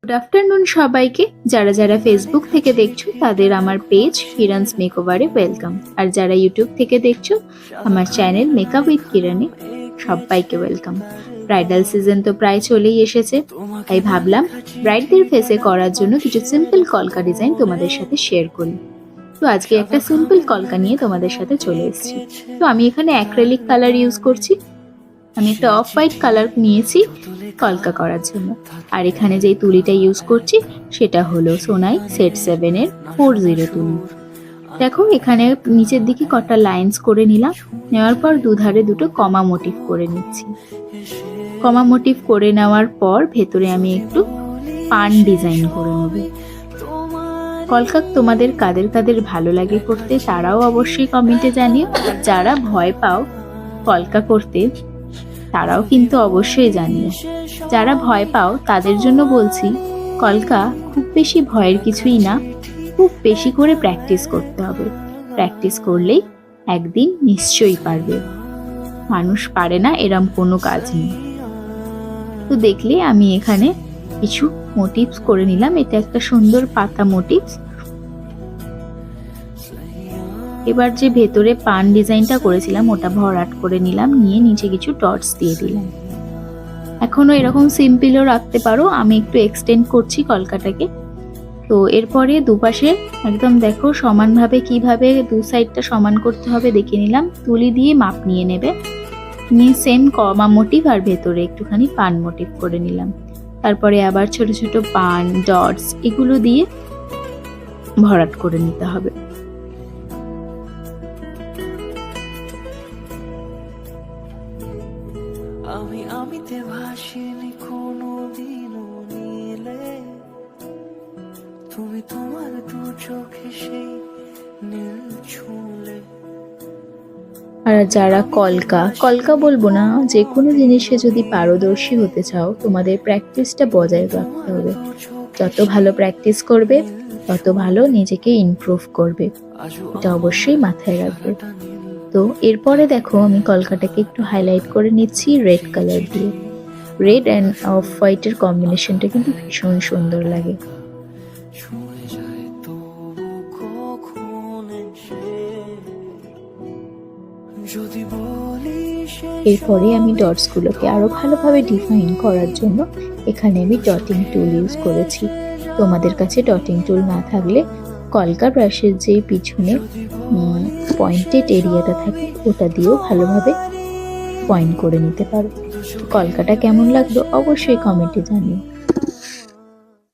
Good afternoon সবাইকে। যারা যারা ফেসবুক থেকে দেখছো তাদের আমার পেজ কিরণস মেকওভারে ওয়েলকাম, আর যারা ইউটিউব থেকে দেখছো আমার চ্যানেল মেকআপ উইথ কিরণে সবাইকে ওয়েলকাম। ব্রাইডাল সিজন তো প্রায় চলেই এসেছে, তাই ভাবলাম ব্রাইডদের ফেসে করার জন্য কিছু সিম্পল কলকা ডিজাইন তোমাদের সাথে শেয়ার করি। তো আজকে একটা সিম্পল কলকা নিয়ে তোমাদের সাথে চলে এসেছি। তো আমি এখানে অ্যাক্রিলিক কালার ইউজ করছি। আমি একটা অফ হোয়াইট কালার নিয়েছি কলকা করার জন্য, আর এখানে যেই তুলিটা ইউজ করছি সেটা হলো সোনাই সেট 7-এর 40 তুলি। দেখো এখানে নিচের দিকে কটা লাইন্স করে নিলাম, নেওয়ার পর দুধারে দুটো কমা মোটিভ করে নিচ্ছি। কমা মোটিভ করে নেওয়ার পর ভেতরে আমি একটু পান ডিজাইন করে নেব। কলকা তোমাদের কাদের কাদের ভালো লাগে করতে তারাও অবশ্যই কমেন্টে জানিও। যারা ভয় পাও কলকা করতে তারাও কিন্তু অবশ্যই জানিও। যারা ভয় পাও তাদের জন্য বলছি, কলকা খুব বেশি ভয়ের কিছুই না, খুব বেশি করে প্র্যাকটিস করতে হবে। প্র্যাকটিস করলেই একদিন নিশ্চয়ই পারবে। মানুষ পারে না এরম কোনো কাজ নেই। তো দেখলে আমি এখানে কিছু মোটিভস করে নিলাম। এটা একটা সুন্দর পাতা মোটিভস। এবার যে ভেতরে পান ডিজাইনটা করেছিলাম ওটা ভরাট করে নিলাম, নিয়ে নিচে কিছু ডটস দিয়ে দিলাম। এখনো এরকম সিম্পলও রাখতে পারো, আমি একটু এক্সটেন্ড করছি কলকাটাকে। তো এরপরে দুপাশে একদম দেখো সমানভাবে কিভাবে দু সাইডটা সমান করতে হবে দেখিয়ে নিলাম। তুলি দিয়ে মাপ নিয়ে নেবে, নিয়ে সেম কমা মোটিভ আর ভেতরে একটুখানি পান মোটিভ করে নিলাম। তারপরে আবার ছোট ছোট পান ডটস এগুলো দিয়ে ভরাট করে নিতে হবে। আমি আমিতে ভাসিনি কোনোদিনও নীলে, তুমি তোমার দু চোখে সেই নীল ছুঁলে। আর যারা কলকা বলবো না, যে কোনো জিনিসে যদি পারদর্শী হতে চাও তোমাদের প্র্যাকটিসটা বজায় রাখতে হবে। যত ভালো প্র্যাকটিস করবে তত ভালো নিজেকে ইমপ্রুভ করবে, এটা অবশ্যই মাথায় রাখবে। তো এরপরে দেখো আমি কলকাটাকে একটু হাইলাইট করে নিচ্ছি রেড কালার দিয়ে। রেড অ্যান্ড অফ হোয়াইটের কম্বিনেশনটা কিন্তু ভীষণ সুন্দর লাগে। এরপরে আমি ডটসগুলোকে আরো ভালোভাবে ডিফাইন করার জন্য এখানে আমি ডটিং টুল ইউজ করেছি। তোমাদের কাছে ডটিং টুল না থাকলে কলকা ব্রাশের যে পিছনে পয়েন্টেড এরিয়াটা থাকে ওটা দিয়েও ভালোভাবে পয়েন্ট করে নিতে পারো। কলকাটা কেমন লাগলো অবশ্যই কমেন্টে জানিও।